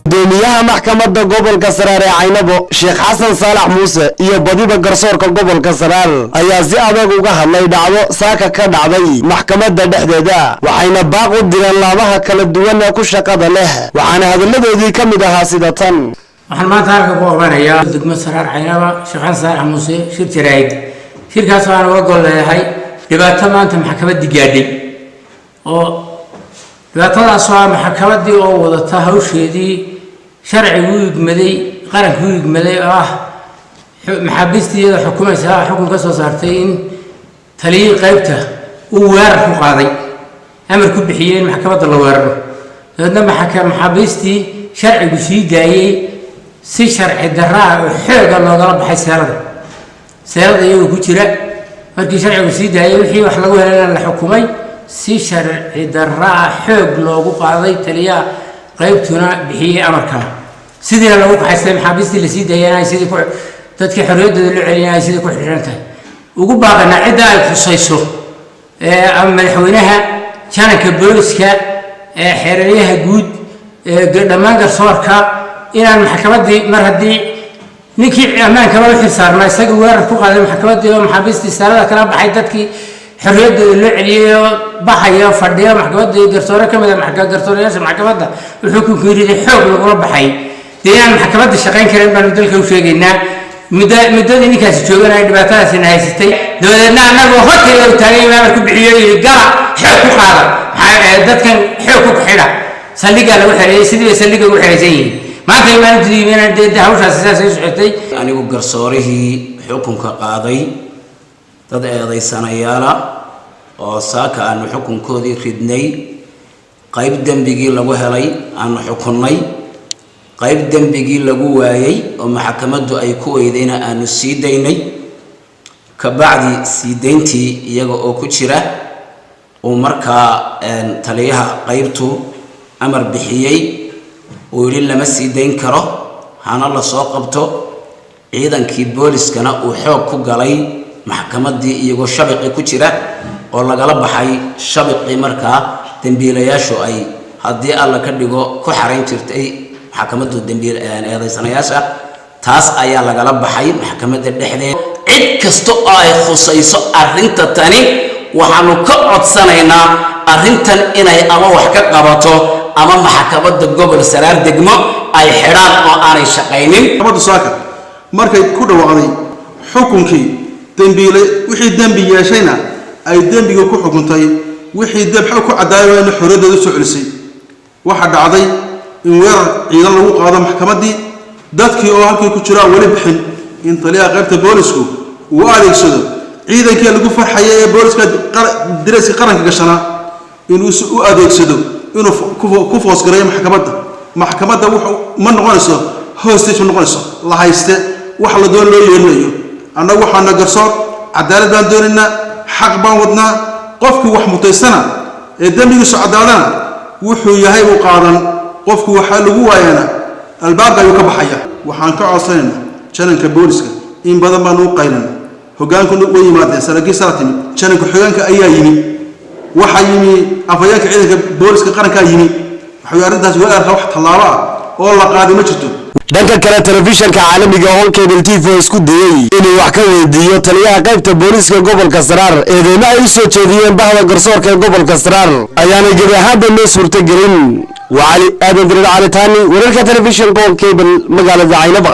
gudoomiyaha maxkamadda gobolka Saraar ee Caynabo Sheekh Xasan Saalax Muuse iyo badiba garsoorka gobolka Saraar ayaa si adag uga hadlay dhacdo saaka ka dhacday maxkamadda dhexdeeda waxayna baaq u direen laabaha kala duwan ee ku shaqada leh waxaana hadalladoodii ka mid ahaa sida tan waxaan maanta halka ku ogaanayaa degmada Saraar Caynabo Sheekh Xasan Saalax Muuse shir jirayd shirkaas aan uga gol leeyahay dhibaato maanta maxkamadda gaadhay oo dhibaatadaas waa maxkamaddii oo wadata hawsheedii sharcigu yigmaday qaranku yigmaday ah maxaabiistiyada xukumaysa xukun ka soo saartay in taliyay qaybta uu weerar ku qaaday amar ku bixiyay in maxkamadda la weeraro dadna maxaabiistii sharcigu sii daayay si sharci darraa oo xooga looga baxay seelada iyagu ku jira markii sharcigu sii daayay wixii wax lagu helay la xukumay si sharci darraa xoog loogu qaaday taliya qaybtuna bixiyay amarka sidii lagu qaxay maxaabiistii la sii daayay sidii ku dadka xorriyadooda loo celinayay sidii ku xirantay ugu baaqana cid ay khusayso ama madaxweynaha jananka booliska xeeraryaha guud dhammaan garsoorka inaan maxkamaddii mar haddii ninkii ammaanka loo xilsaarnaa isaga weerar ku qaaday maxkamaddii oo maxaabiistii saalada kala baxay dadkii xorriyadooda loo celiyay baxaya fadhiya maxkamadda garsoore ka mid ah garsooreyaasha maxkamadda wuxuu ku geeriday xoog lagula baxay deegaan maxkamadda shaqayn kareen baan dalka u sheegaynaa muddadii ninkaasi jooganaya dhibaatadaasina haysatay dabadeedna annagoo horteeda u taagay amar ku bixiyo gala xoog ku qaada dadkan xoog ku xidha saldhiggaa lagu xereeyay sidii bay saldhigga ugu xeraysan yihiin maanta imaantidiimina dee hawshaasi sidaas ay socotay anigu garsoorihii xukunka qaaday dad eedaysanayaala oo saaka aanu xukunkoodii ridnay qayb dembigii lagu helay aanu xukunnay qayb dembigii lagu waayay oo maxkamaddu ay ku weydayna aanu sii daynay kabacdi sii dayntii iyaga oo ku jira uu markaa taliyaha qaybtu amar bixiyey uu yidhi lama sii dayn karo hana la soo qabto ciidankii booliskana uu xoog ku galay maxkamaddii iyagoo shabiqi ku jira oo lagala baxay shabiqii markaa dambiilayaashu ay haddii alla ka dhigo ku xarayn jirtay maxkamaddu eedaysanayaasha taas ayaa lagala baxay maxkamadda dhexdeeda cid kasta oo ay khusayso arrinta tani waxaanu ka codsanaynaa arrintan inay ama wax ka qabato ama maxkamadda gobol Saraar degmo ay xidhaan oo aanay shaqaynin maxkamaddu saaka markay ku dhawaaqday xukunkii dambiile wixii dambi yeeshayna ay dambiga ku xukuntay wixii dab xog ku cadaayay in xorriyadooda soo celisay waxa dhacday in weerar ciidan lagu qaado maxkamaddii dadkii oo halkii ku jira wali bixin in taliyaha qaybta boolisku uu adeegsado ciidankii lagu farxayay ee booliska diraysi qaranka gashana inuu u adeegsado inuu ku foos gareeyo maxkamadda wuxuu ma noqonayso hostage ma noqonayso la hayste wax la doon loo yeelinayo annagu waxaana garsoor cadaalad baan doonaynaa xaq baan wadnaa qofkii wax mutaysana ee dembigiisu caddaadana wuxuu yahay uu qaadan qofkii waxaa lagu waayana albaabka ayuu ka baxaya waxaan ka codsanaynaa jananka booliska in badan baan u qaylan hogaankuna way yimaadeen saraakiil sara timid jananka xogaanka ayaa yimi waxaa yimi afayeenka ciidanka booliska qarankaa yimi waxay arrintaas weerarka wax tallaabo ah oo la qaaday ma jirto dhanka kale telefishanka caalamiga oo Cable TV isku dayay inuu wax ka weydiiyo taliyaha qaybta booliska gobolka Saraar eedeymo ay soo jeediyeen bahda garsoorka ee gobolka Saraar ayaana gebi ahaanba loo suurtagelin وعلي آدم دريد علي تاني ورلك تلفزيون Cable magaalada Caynaba